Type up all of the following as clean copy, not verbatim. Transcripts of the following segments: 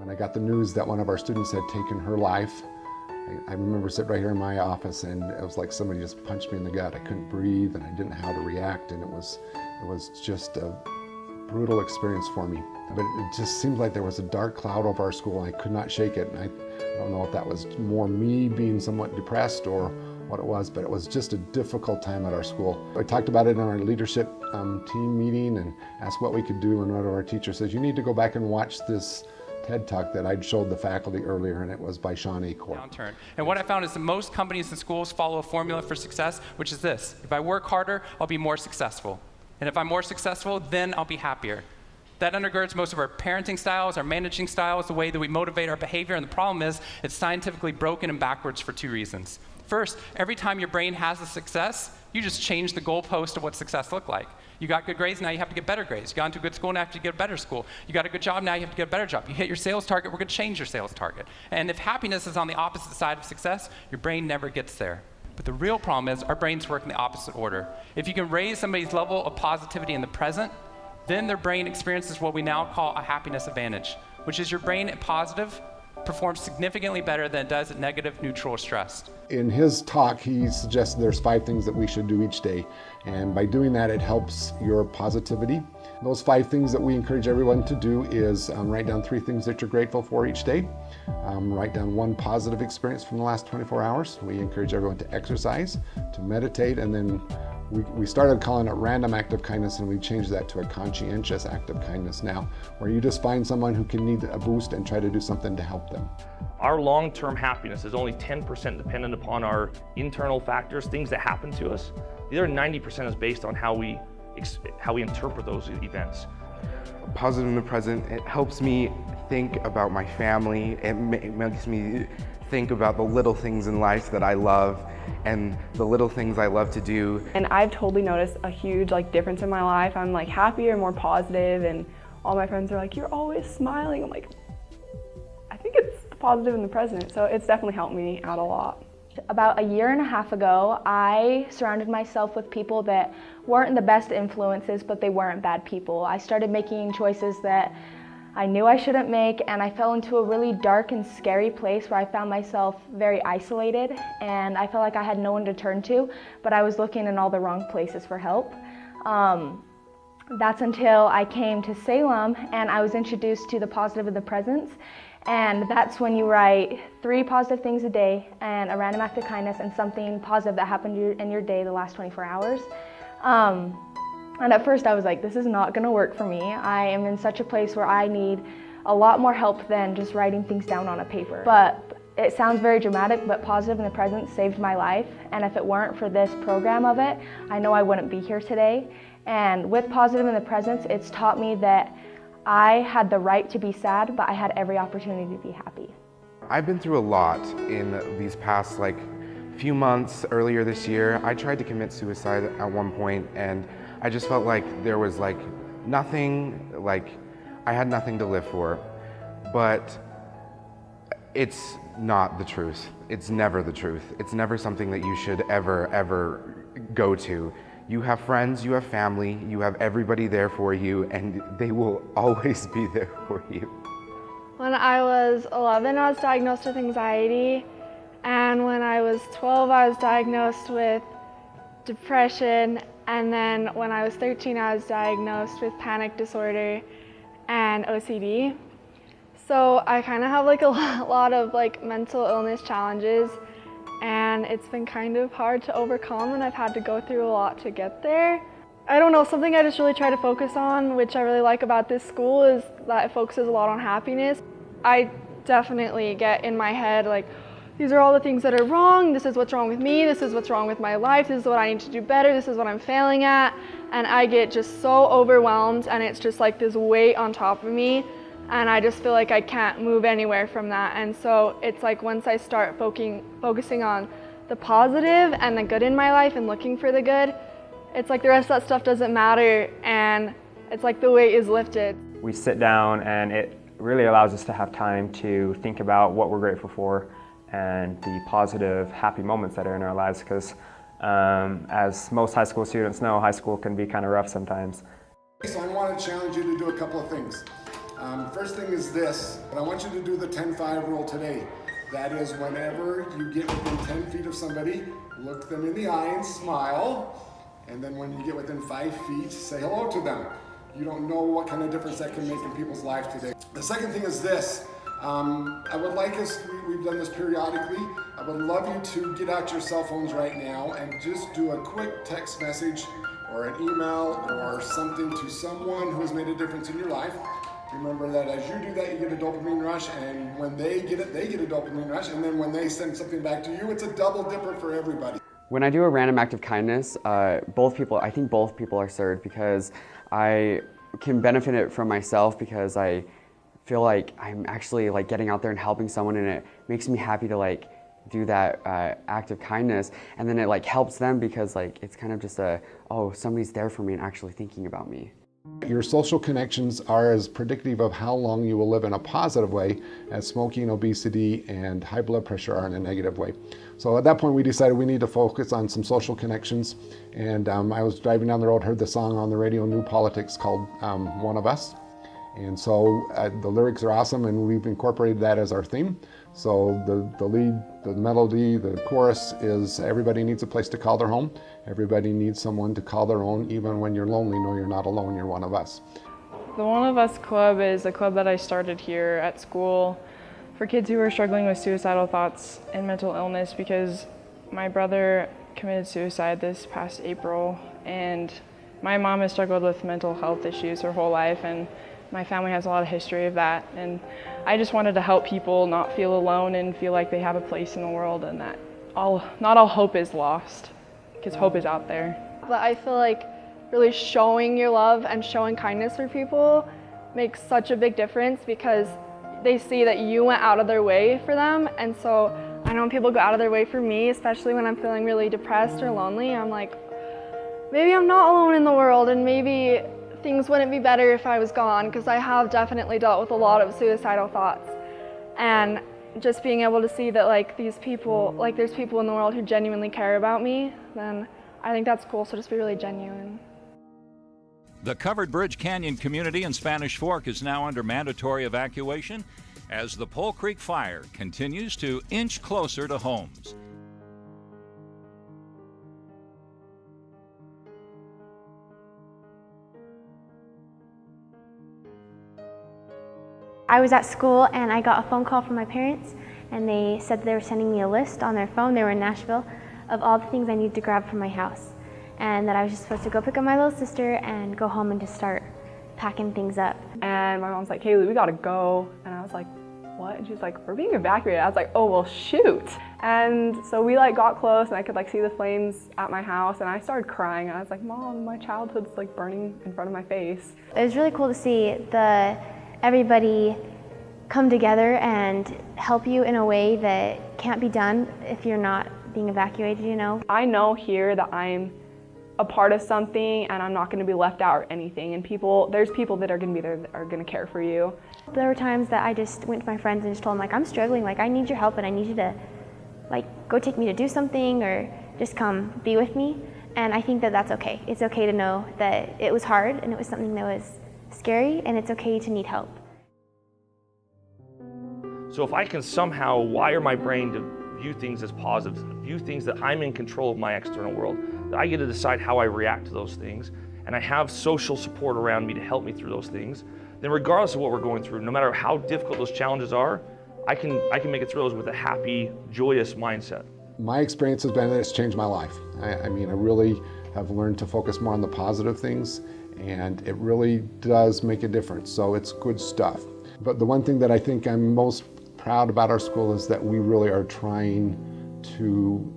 When I got the news that one of our students had taken her life, I remember sitting right here in my office, and it was like somebody just punched me in the gut. I couldn't breathe, and I didn't know how to react, and it was just a brutal experience for me. But it just seemed like there was a dark cloud over our school. I could not shake it, and I don't know if that was more me being somewhat depressed or what it was, but it was just a difficult time at our school. I talked about it in our leadership team meeting and asked what we could do, and one of our teachers says, you need to go back and watch this TED Talk that I'd showed the faculty earlier, and it was by Sean Acorn. Downturn. And what I found is that most companies and schools follow a formula for success, which is this: if I work harder, I'll be more successful. And if I'm more successful, then I'll be happier. That undergirds most of our parenting styles, our managing styles, the way that we motivate our behavior, and the problem is it's scientifically broken and backwards for two reasons. First, every time your brain has a success, you just change the goalpost of what success looked like. You got good grades, now you have to get better grades. You got into a good school, now you have to get a better school. You got a good job, now you have to get a better job. You hit your sales target, we're going to change your sales target. And if happiness is on the opposite side of success, your brain never gets there. But the real problem is our brains work in the opposite order. If you can raise somebody's level of positivity in the present, then their brain experiences what we now call a happiness advantage, which is your brain at positive performs significantly better than it does at negative, neutral, or stressed. In his talk, he suggested there's 5 things that we should do each day. And by doing that, it helps your positivity. Those 5 things that we encourage everyone to do is write down 3 things that you're grateful for each day. Write down 1 positive experience from the last 24 hours. We encourage everyone to exercise, to meditate, and then we started calling it random act of kindness, and we changed that to a conscientious act of kindness now, where you just find someone who can need a boost and try to do something to help them. Our long-term happiness is only 10% dependent upon our internal factors, things that happen to us. The other 90% is based on how we interpret those events. Positive in the present, it helps me think about my family. It makes me think about the little things in life that I love and the little things I love to do. And I've totally noticed a huge difference in my life. I'm happier, more positive, and all my friends are like, you're always smiling. I'm like, I think it's positive in the present. So it's definitely helped me out a lot. About a year and a half ago, I surrounded myself with people that weren't the best influences, but they weren't bad people. I started making choices that I knew I shouldn't make, and I fell into a really dark and scary place where I found myself very isolated, and I felt like I had no one to turn to, but I was looking in all the wrong places for help. That's until I came to Salem and I was introduced to the positive of the presence. And that's when you write 3 positive things a day and a random act of kindness and something positive that happened in your day the last 24 hours. And at first I was like, this is not gonna work for me. I am in such a place where I need a lot more help than just writing things down on a paper. But it sounds very dramatic, but positive in the present saved my life. And if it weren't for this program of it, I know I wouldn't be here today. And with positive in the present, it's taught me that I had the right to be sad, but I had every opportunity to be happy. I've been through a lot in these past few months. Earlier this year, I tried to commit suicide at one point, and I just felt like there was nothing, I had nothing to live for. But it's not the truth. It's never the truth. It's never something that you should ever go to. You have friends, you have family, you have everybody there for you, and they will always be there for you. When I was 11, I was diagnosed with anxiety, and when I was 12, I was diagnosed with depression, and then when I was 13, I was diagnosed with panic disorder and OCD. So I kind of have a lot of mental illness challenges, and it's been kind of hard to overcome, and I've had to go through a lot to get there. I don't know, something I just really try to focus on, which I really like about this school, is that it focuses a lot on happiness. I definitely get in my head these are all the things that are wrong, this is what's wrong with me, this is what's wrong with my life, this is what I need to do better, this is what I'm failing at, and I get just so overwhelmed, and it's just this weight on top of me, and I just feel like I can't move anywhere from that. And so it's once I start focusing on the positive and the good in my life and looking for the good, it's the rest of that stuff doesn't matter, and it's the weight is lifted. We sit down, and it really allows us to have time to think about what we're grateful for and the positive, happy moments that are in our lives, because as most high school students know, high school can be kind of rough sometimes. So I want to challenge you to do a couple of things. First thing is this, and I want you to do the 10-5 rule today. That is, whenever you get within 10 feet of somebody, look them in the eye and smile. And then when you get within 5 feet, say hello to them. You don't know what kind of difference that can make in people's lives today. The second thing is this. I would like us, we've done this periodically, I would love you to get out your cell phones right now and just do a quick text message or an email or something to someone who has made a difference in your life. Remember that as you do that, you get a dopamine rush, and when they get it, they get a dopamine rush, and then when they send something back to you, it's a double dipper for everybody. When I do a random act of kindness, I think both people are served, because I can benefit it from myself, because I feel like I'm actually like getting out there and helping someone, and it makes me happy to like do that act of kindness, and then it like helps them, because like it's kind of just oh, somebody's there for me and actually thinking about me. Your social connections are as predictive of how long you will live in a positive way as smoking, obesity, and high blood pressure are in a negative way. So at that point we decided we need to focus on some social connections, and I was driving down the road, heard the song on the radio, New Politics, called One of Us. And so the lyrics are awesome, and we've incorporated that as our theme. So the lead, the melody, the chorus is everybody needs a place to call their home. Everybody needs someone to call their own. Even when you're lonely, know you're not alone, you're one of us. The One of Us Club is a club that I started here at school for kids who are struggling with suicidal thoughts and mental illness, because my brother committed suicide this past April, and my mom has struggled with mental health issues her whole life, and my family has a lot of history of that, and I just wanted to help people not feel alone and feel like they have a place in the world, and that not all hope is lost, because hope is out there. But I feel like really showing your love and showing kindness for people makes such a big difference, because they see that you went out of their way for them. And so I know when people go out of their way for me, especially when I'm feeling really depressed or lonely, I'm like, maybe I'm not alone in the world, and maybe things wouldn't be better if I was gone, because I have definitely dealt with a lot of suicidal thoughts. And just being able to see that like these people, like there's people in the world who genuinely care about me, then I think that's cool. So just be really genuine. The Covered Bridge Canyon community in Spanish Fork is now under mandatory evacuation as the Pole Creek fire continues to inch closer to homes. I was at school and I got a phone call from my parents, and they said they were sending me a list on their phone, they were in Nashville, of all the things I needed to grab from my house, and that I was just supposed to go pick up my little sister and go home and just start packing things up. And my mom's like, Kaylee, we gotta go. And I was like, what? And she's like, we're being evacuated. I was like, oh, well, shoot. And so we like got close, and I could like see the flames at my house, and I started crying. And I was like, Mom, my childhood's like burning in front of my face. It was really cool to see everybody come together and help you in a way that can't be done if you're not being evacuated, you know. I know here that I'm a part of something, and I'm not going to be left out or anything, and there's people that are going to be there that are going to care for you. There were times that I just went to my friends and just told them, like, I'm struggling, like I need your help, and I need you to like go take me to do something, or just come be with me. And I think that that's okay. It's okay to know that it was hard and it was something that was scary, and it's okay to need help. So if I can somehow wire my brain to view things as positive, view things that I'm in control of my external world, that I get to decide how I react to those things, and I have social support around me to help me through those things, then regardless of what we're going through, no matter how difficult those challenges are, I can make it through those with a happy, joyous mindset. My experience has been that it's changed my life. I mean, I really have learned to focus more on the positive things, and it really does make a difference. So it's good stuff. But the one thing that I think I'm most proud about our school is that we really are trying to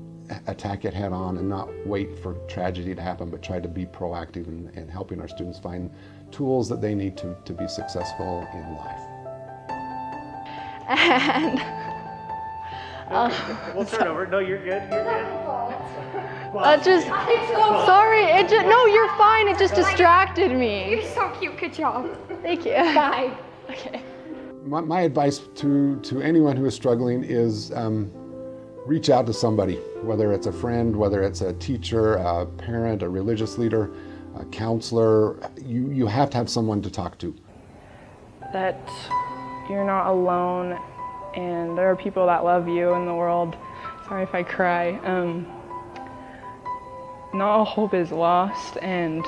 attack it head on and not wait for tragedy to happen, but try to be proactive in helping our students find tools that they need to be successful in life. And we'll start over. No, you're good. You're good. No, you're fine. It just distracted me. You're so cute. Good job. Thank you. Bye. Okay. My advice to anyone who is struggling is reach out to somebody, whether it's a friend, whether it's a teacher, a parent, a religious leader, a counselor. You have to have someone to talk to. that you're not alone and there are people that love you in the world. Sorry if I cry. Not all hope is lost, and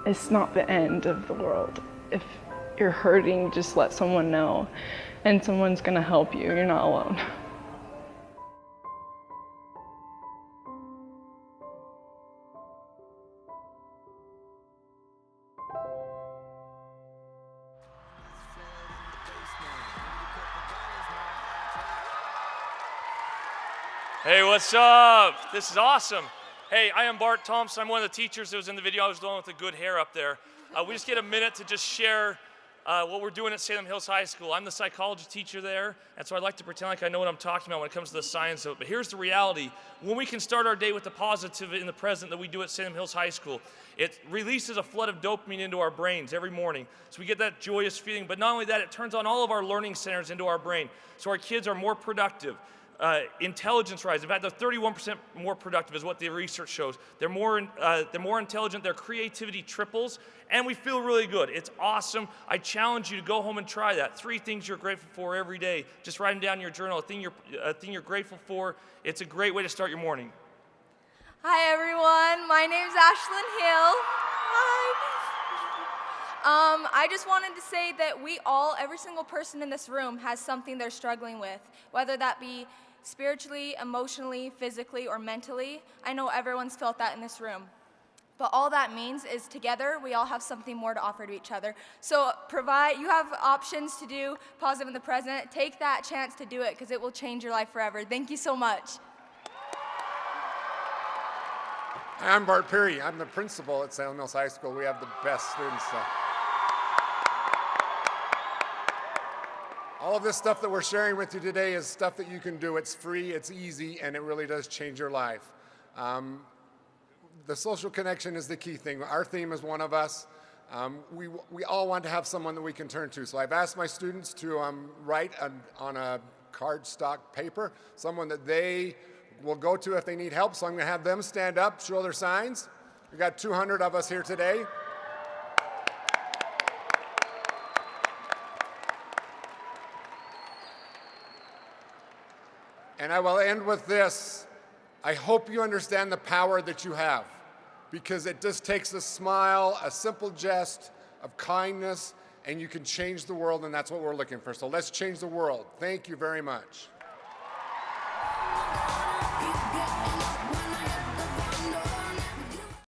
it's not the end of the world. If you're hurting, just let someone know, and someone's gonna help you. You're not alone. Hey, what's up? This is awesome. Hey, I am Bart Thompson. I'm one of the teachers that was in the video. I was the one with the good hair up there. We just get a minute to just share what we're doing at Salem Hills High School. I'm the psychology teacher there, and so I like to pretend like I know what I'm talking about when it comes to the science of it. But here's the reality. When we can start our day with the positive in the present that we do at Salem Hills High School, it releases a flood of dopamine into our brains every morning. So we get that joyous feeling. But not only that, it turns on all of our learning centers into our brain. So our kids are more productive. Intelligence rise. In fact, they're 31% more productive is what the research shows. They're more intelligent, their creativity triples, and we feel really good. It's awesome. I challenge you to go home and try that. 3 things you're grateful for every day. Just write them down in your journal, a thing you're grateful for. It's a great way to start your morning. Hi everyone, my name's Ashlyn Hill. Hi. I just wanted to say that every single person in this room has something they're struggling with, whether that be spiritually, emotionally, physically, or mentally. I know everyone's felt that in this room. But all that means is together, we all have something more to offer to each other. So you have options to do positive in the present. Take that chance to do it because it will change your life forever. Thank you so much. Hi, I'm Bart Perry. I'm the principal at Salem Hills High School. We have the best students. All of this stuff that we're sharing with you today is stuff that you can do. It's free, it's easy, and it really does change your life. The social connection is the key thing. Our theme is one of us. We all want to have someone that we can turn to. So I've asked my students to write on a cardstock paper someone that they will go to if they need help. So I'm going to have them stand up, show their signs. We've got 200 of us here today. And I will end with this. I hope you understand the power that you have, because it just takes a smile, a simple jest of kindness, and you can change the world, and that's what we're looking for. So let's change the world. Thank you very much.